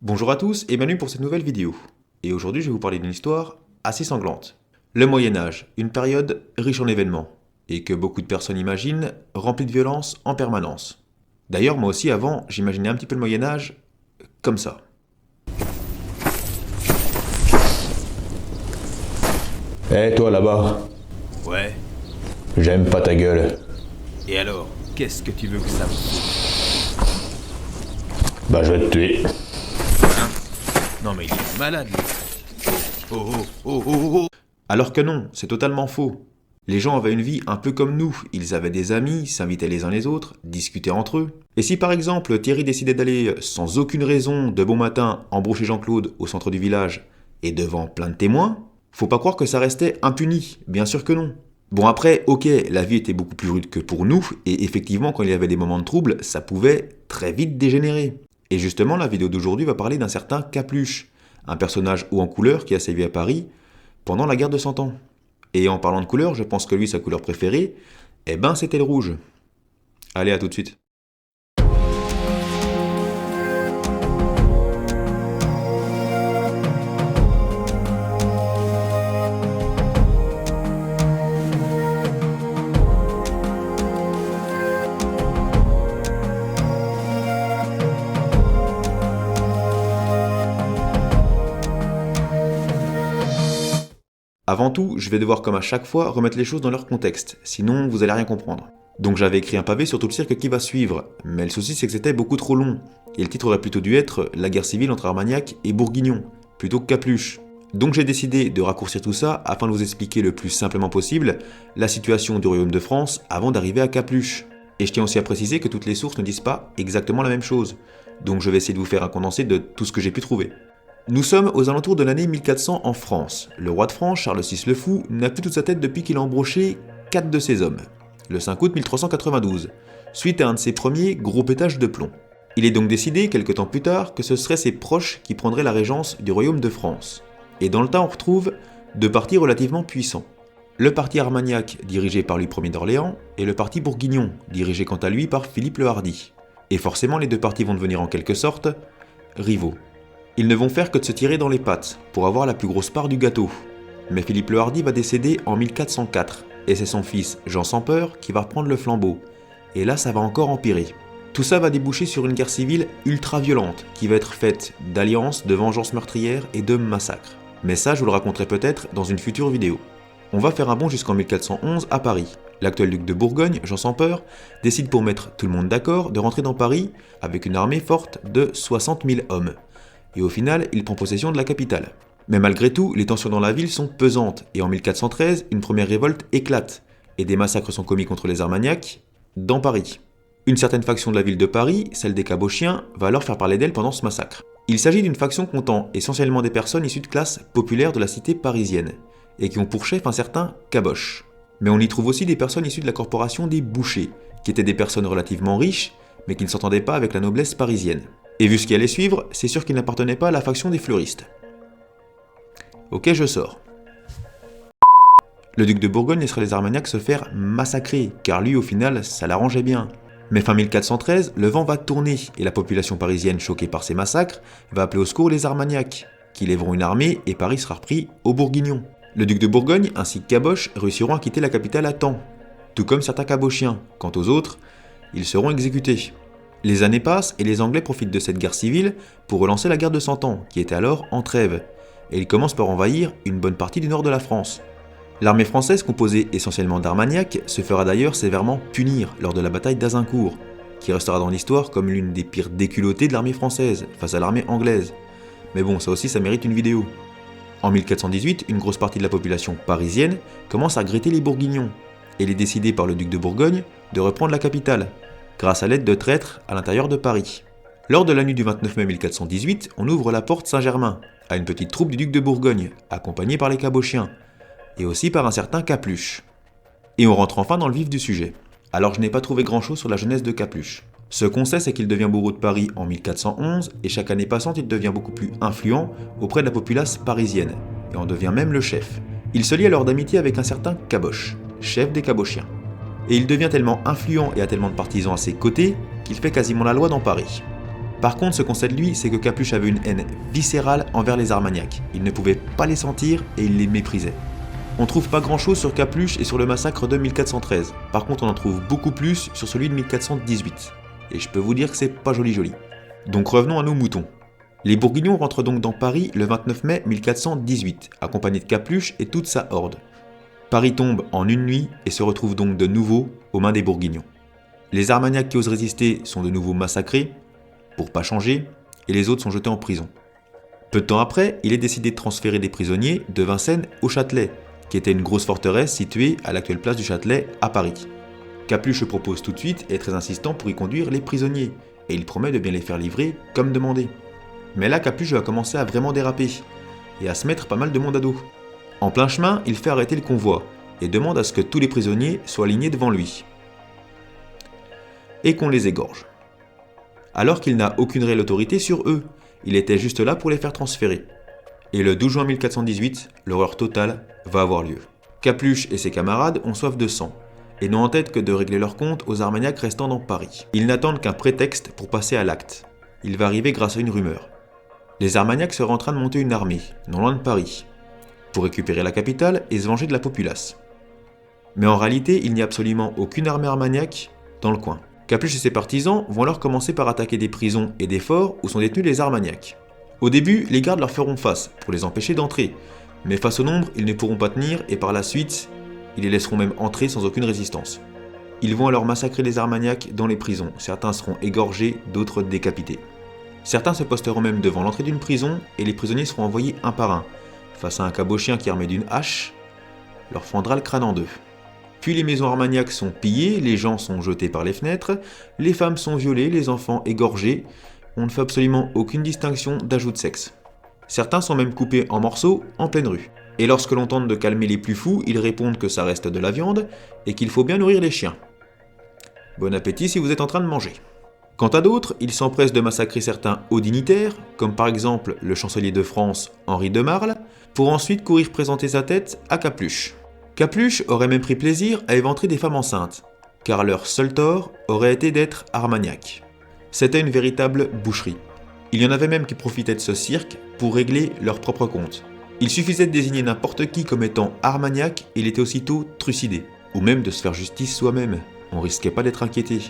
Bonjour à tous et bienvenue pour cette nouvelle vidéo. Et aujourd'hui je vais vous parler d'une histoire assez sanglante. Le Moyen-Âge, une période riche en événements, et que beaucoup de personnes imaginent remplie de violence en permanence. D'ailleurs moi aussi avant j'imaginais un petit peu le Moyen-Âge comme ça. Eh toi là-bas, Ouais. j'aime pas ta gueule. Et alors, qu'est-ce que tu veux que ça me foute? Bah je vais te tuer. Non mais il est malade, lui. Oh oh oh oh oh oh. Alors que non, c'est totalement faux. Les gens avaient une vie un peu comme nous, ils avaient des amis, s'invitaient les uns les autres, discutaient entre eux. Et si par exemple Thierry décidait d'aller sans aucune raison de bon matin embaucher Jean-Claude au centre du village et devant plein de témoins, faut pas croire que ça restait impuni, bien sûr que non. Bon après, ok, la vie était beaucoup plus rude que pour nous, et effectivement quand il y avait des moments de trouble, ça pouvait très vite dégénérer. Et justement, la vidéo d'aujourd'hui va parler d'un certain Capluche, un personnage haut en couleur qui a sévi à Paris pendant la guerre de Cent Ans. Et en parlant de couleur, je pense que lui, sa couleur préférée, eh ben c'était le rouge. Allez, à tout de suite. Avant tout, je vais devoir comme à chaque fois remettre les choses dans leur contexte, sinon vous allez rien comprendre. Donc j'avais écrit un pavé sur tout le cirque qui va suivre, mais le souci c'est que c'était beaucoup trop long, et le titre aurait plutôt dû être La guerre civile entre Armagnac et Bourguignon, plutôt que Capluche. Donc j'ai décidé de raccourcir tout ça afin de vous expliquer le plus simplement possible la situation du royaume de France avant d'arriver à Capluche. Et je tiens aussi à préciser que toutes les sources ne disent pas exactement la même chose, donc je vais essayer de vous faire un condensé de tout ce que j'ai pu trouver. Nous sommes aux alentours de l'année 1400 en France. Le roi de France, Charles VI le Fou, n'a plus toute sa tête depuis qu'il a embauché 4 de ses hommes, le 5 août 1392, suite à un de ses premiers gros pétages de plomb. Il est donc décidé, quelque temps plus tard, que ce seraient ses proches qui prendraient la régence du royaume de France. Et dans le tas, on retrouve deux partis relativement puissants. Le parti Armagnac, dirigé par Louis Ier d'Orléans, et le parti Bourguignon, dirigé quant à lui par Philippe le Hardi. Et forcément, les deux partis vont devenir en quelque sorte rivaux. Ils ne vont faire que de se tirer dans les pattes pour avoir la plus grosse part du gâteau. Mais Philippe le Hardi va décéder en 1404, et c'est son fils Jean sans peur qui va reprendre le flambeau. Et là, ça va encore empirer. Tout ça va déboucher sur une guerre civile ultra violente, qui va être faite d'alliances, de vengeances meurtrières et de massacres. Mais ça, je vous le raconterai peut-être dans une future vidéo. On va faire un bond jusqu'en 1411 à Paris. L'actuel duc de Bourgogne, Jean sans peur, décide pour mettre tout le monde d'accord de rentrer dans Paris avec une armée forte de 60 000 hommes. Et au final, il prend possession de la capitale. Mais malgré tout, les tensions dans la ville sont pesantes, et en 1413, une première révolte éclate, et des massacres sont commis contre les Armagnacs dans Paris. Une certaine faction de la ville de Paris, celle des Cabochiens, va alors faire parler d'elle pendant ce massacre. Il s'agit d'une faction comptant essentiellement des personnes issues de classes populaires de la cité parisienne, et qui ont pour chef un certain Caboche. Mais on y trouve aussi des personnes issues de la corporation des bouchers, qui étaient des personnes relativement riches, mais qui ne s'entendaient pas avec la noblesse parisienne. Et vu ce qui allait suivre, c'est sûr qu'il n'appartenait pas à la faction des fleuristes. Ok, je sors. Le duc de Bourgogne laissera les Armagnacs se faire massacrer, car lui au final, ça l'arrangeait bien. Mais fin 1413, le vent va tourner, et la population parisienne choquée par ces massacres va appeler au secours les Armagnacs, qui lèveront une armée et Paris sera repris aux Bourguignons. Le duc de Bourgogne ainsi que Caboche réussiront à quitter la capitale à temps, tout comme certains Cabochiens. Quant aux autres, ils seront exécutés. Les années passent et les Anglais profitent de cette guerre civile pour relancer la guerre de Cent Ans, qui était alors en trêve, et ils commencent par envahir une bonne partie du nord de la France. L'armée française, composée essentiellement d'Armagnacs, se fera d'ailleurs sévèrement punir lors de la bataille d'Azincourt, qui restera dans l'histoire comme l'une des pires déculottées de l'armée française face à l'armée anglaise. Mais bon, ça aussi ça mérite une vidéo. En 1418, une grosse partie de la population parisienne commence à regretter les Bourguignons, et il est décidé par le duc de Bourgogne de reprendre la capitale, grâce à l'aide de traîtres à l'intérieur de Paris. Lors de la nuit du 29 mai 1418, on ouvre la porte Saint-Germain à une petite troupe du duc de Bourgogne, accompagnée par les Cabochiens, et aussi par un certain Capluche. Et on rentre enfin dans le vif du sujet. Alors je n'ai pas trouvé grand chose sur la jeunesse de Capluche. Ce qu'on sait, c'est qu'il devient bourreau de Paris en 1411, et chaque année passante, il devient beaucoup plus influent auprès de la populace parisienne, et en devient même le chef. Il se lie alors d'amitié avec un certain Caboche, chef des Cabochiens. Et il devient tellement influent et a tellement de partisans à ses côtés qu'il fait quasiment la loi dans Paris. Par contre, ce qu'on sait de lui, c'est que Capuche avait une haine viscérale envers les Armagnacs. Il ne pouvait pas les sentir et il les méprisait. On trouve pas grand chose sur Capuche et sur le massacre de 1413. Par contre, on en trouve beaucoup plus sur celui de 1418. Et je peux vous dire que c'est pas joli. Donc revenons à nos moutons. Les Bourguignons rentrent donc dans Paris le 29 mai 1418, accompagnés de Capuche et toute sa horde. Paris tombe en une nuit et se retrouve donc de nouveau aux mains des Bourguignons. Les Armagnacs qui osent résister sont de nouveau massacrés, pour pas changer, et les autres sont jetés en prison. Peu de temps après, il est décidé de transférer des prisonniers de Vincennes au Châtelet, qui était une grosse forteresse située à l'actuelle place du Châtelet à Paris. Capuche propose tout de suite et est très insistant pour y conduire les prisonniers, et il promet de bien les faire livrer comme demandé. Mais là, Capuche va commencer à vraiment déraper, et à se mettre pas mal de monde à dos. En plein chemin, il fait arrêter le convoi, et demande à ce que tous les prisonniers soient alignés devant lui, et qu'on les égorge. Alors qu'il n'a aucune réelle autorité sur eux, il était juste là pour les faire transférer. Et le 12 juin 1418, l'horreur totale va avoir lieu. Capuche et ses camarades ont soif de sang, et n'ont en tête que de régler leur compte aux Armagnacs restant dans Paris. Ils n'attendent qu'un prétexte pour passer à l'acte. Il va arriver grâce à une rumeur. Les Armagnacs seraient en train de monter une armée, non loin de Paris, pour récupérer la capitale et se venger de la populace. Mais en réalité, il n'y a absolument aucune armée armagnac dans le coin. Capuche et ses partisans vont alors commencer par attaquer des prisons et des forts où sont détenus les Armagnacs. Au début, les gardes leur feront face pour les empêcher d'entrer, mais face au nombre, ils ne pourront pas tenir et par la suite, ils les laisseront même entrer sans aucune résistance. Ils vont alors massacrer les Armagnacs dans les prisons, certains seront égorgés, d'autres décapités. Certains se posteront même devant l'entrée d'une prison et les prisonniers seront envoyés un par un, face à un cabochien qui armé d'une hache leur fendra le crâne en deux. Puis les maisons armagnacs sont pillées, les gens sont jetés par les fenêtres, les femmes sont violées, les enfants égorgés, on ne fait absolument aucune distinction d'ajout de sexe. Certains sont même coupés en morceaux en pleine rue. Et lorsque l'on tente de calmer les plus fous, ils répondent que ça reste de la viande et qu'il faut bien nourrir les chiens. Bon appétit si vous êtes en train de manger. Quant à d'autres, ils s'empressent de massacrer certains hauts dignitaires, comme par exemple le chancelier de France Henri de Marle, pour ensuite courir présenter sa tête à Capuche. Capuche aurait même pris plaisir à éventrer des femmes enceintes, car leur seul tort aurait été d'être armagnac. C'était une véritable boucherie. Il y en avait même qui profitaient de ce cirque pour régler leur propre compte. Il suffisait de désigner n'importe qui comme étant armagnac et il était aussitôt trucidé, ou même de se faire justice soi-même, on risquait pas d'être inquiété.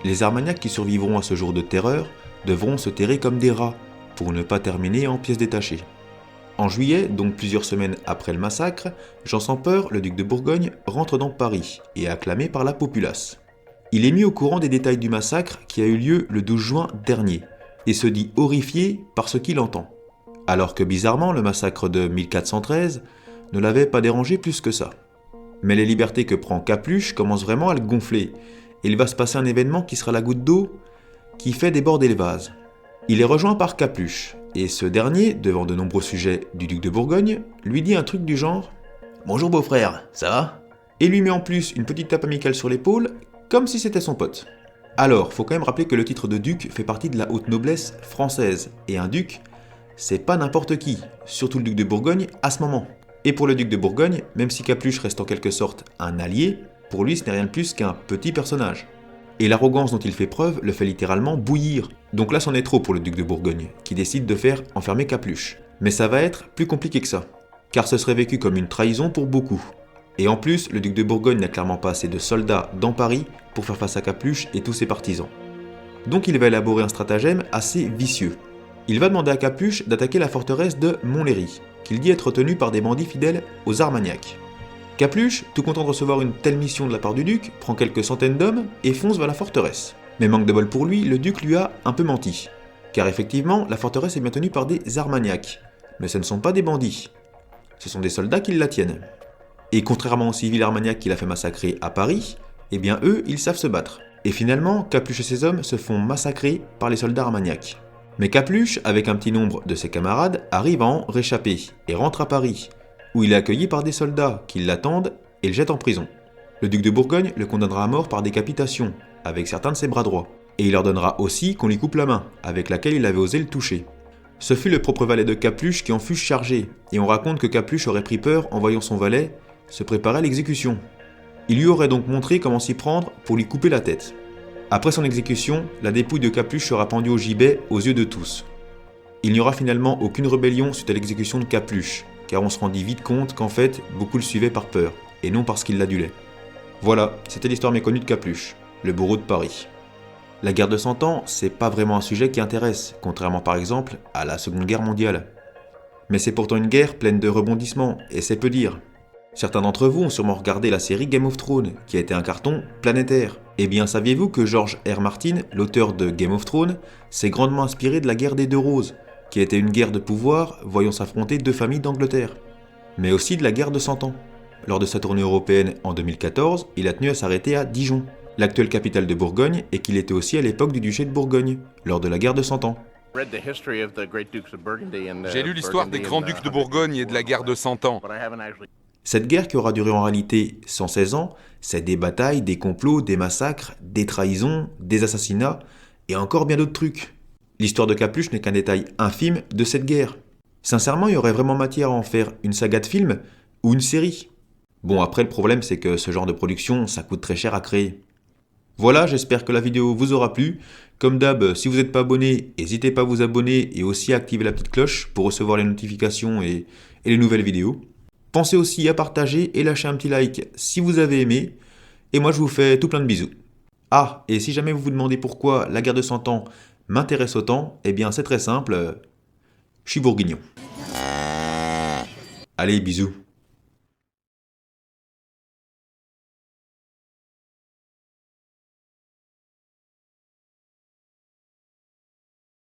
Les Armagnacs qui survivront à ce jour de terreur devront se terrer comme des rats, pour ne pas terminer en pièces détachées. En juillet, donc plusieurs semaines après le massacre, Jean sans peur, le duc de Bourgogne, rentre dans Paris et est acclamé par la populace. Il est mis au courant des détails du massacre qui a eu lieu le 12 juin dernier, et se dit horrifié par ce qu'il entend. Alors que bizarrement, le massacre de 1413 ne l'avait pas dérangé plus que ça. Mais les libertés que prend Capuche commencent vraiment à le gonfler, et il va se passer un événement qui sera la goutte d'eau qui fait déborder le vase. Il est rejoint par Capuche, et ce dernier, devant de nombreux sujets du duc de Bourgogne, lui dit un truc du genre « Bonjour beau-frère, ça va ?» et lui met en plus une petite tape amicale sur l'épaule, comme si c'était son pote. Alors, faut quand même rappeler que le titre de duc fait partie de la haute noblesse française, et un duc, c'est pas n'importe qui, surtout le duc de Bourgogne à ce moment. Et pour le duc de Bourgogne, même si Capuche reste en quelque sorte un allié, pour lui ce n'est rien de plus qu'un petit personnage. Et l'arrogance dont il fait preuve le fait littéralement bouillir. Donc là c'en est trop pour le duc de Bourgogne, qui décide de faire enfermer Capuche. Mais ça va être plus compliqué que ça, car ce serait vécu comme une trahison pour beaucoup. Et en plus, le duc de Bourgogne n'a clairement pas assez de soldats dans Paris pour faire face à Capuche et tous ses partisans. Donc il va élaborer un stratagème assez vicieux. Il va demander à Capuche d'attaquer la forteresse de Montlhéry, qu'il dit être tenue par des bandits fidèles aux Armagnacs. Capuche, tout content de recevoir une telle mission de la part du duc, prend quelques centaines d'hommes et fonce vers la forteresse. Mais manque de bol pour lui, le duc lui a un peu menti. Car effectivement, la forteresse est bien tenue par des Armagnacs. Mais ce ne sont pas des bandits. Ce sont des soldats qui la tiennent. Et contrairement aux civils armagnacs qu'il a fait massacrer à Paris, eh bien eux, ils savent se battre. Et finalement, Capuche et ses hommes se font massacrer par les soldats armagnacs. Mais Capuche, avec un petit nombre de ses camarades, arrive à en réchapper et rentre à Paris, où il est accueilli par des soldats qui l'attendent et le jettent en prison. Le duc de Bourgogne le condamnera à mort par décapitation, avec certains de ses bras droits, et il ordonnera aussi qu'on lui coupe la main, avec laquelle il avait osé le toucher. Ce fut le propre valet de Capuche qui en fut chargé, et on raconte que Capuche aurait pris peur en voyant son valet se préparer à l'exécution. Il lui aurait donc montré comment s'y prendre pour lui couper la tête. Après son exécution, la dépouille de Capeluche sera pendue au gibet aux yeux de tous. Il n'y aura finalement aucune rébellion suite à l'exécution de Capeluche, car on se rendit vite compte qu'en fait, beaucoup le suivaient par peur, et non parce qu'il l'adulait. Voilà, c'était l'histoire méconnue de Capeluche, le bourreau de Paris. La guerre de 100 ans, c'est pas vraiment un sujet qui intéresse, contrairement par exemple à la Seconde Guerre mondiale. Mais c'est pourtant une guerre pleine de rebondissements, et c'est peu dire. Certains d'entre vous ont sûrement regardé la série Game of Thrones, qui a été un carton planétaire. Eh bien, saviez-vous que George R. Martin, l'auteur de Game of Thrones, s'est grandement inspiré de la guerre des Deux Roses, qui était une guerre de pouvoir voyant s'affronter deux familles d'Angleterre, mais aussi de la guerre de 100 ans. Lors de sa tournée européenne en 2014, il a tenu à s'arrêter à Dijon, l'actuelle capitale de Bourgogne, et qu'il était aussi à l'époque du duché de Bourgogne, lors de la guerre de 100 ans. J'ai lu l'histoire des grands ducs de Bourgogne et de la guerre de 100 ans. Cette guerre qui aura duré en réalité 116 ans, c'est des batailles, des complots, des massacres, des trahisons, des assassinats, et encore bien d'autres trucs. L'histoire de Capeluche n'est qu'un détail infime de cette guerre. Sincèrement, il y aurait vraiment matière à en faire une saga de films ou une série. Bon, après le problème c'est que ce genre de production, ça coûte très cher à créer. Voilà, j'espère que la vidéo vous aura plu. Comme d'hab, si vous n'êtes pas abonné, n'hésitez pas à vous abonner et aussi à activer la petite cloche pour recevoir les notifications et les nouvelles vidéos. Pensez aussi à partager et lâcher un petit like si vous avez aimé. Et moi je vous fais tout plein de bisous. Ah, et si jamais vous vous demandez pourquoi la guerre de 100 ans m'intéresse autant, eh bien c'est très simple, je suis bourguignon. Allez, bisous.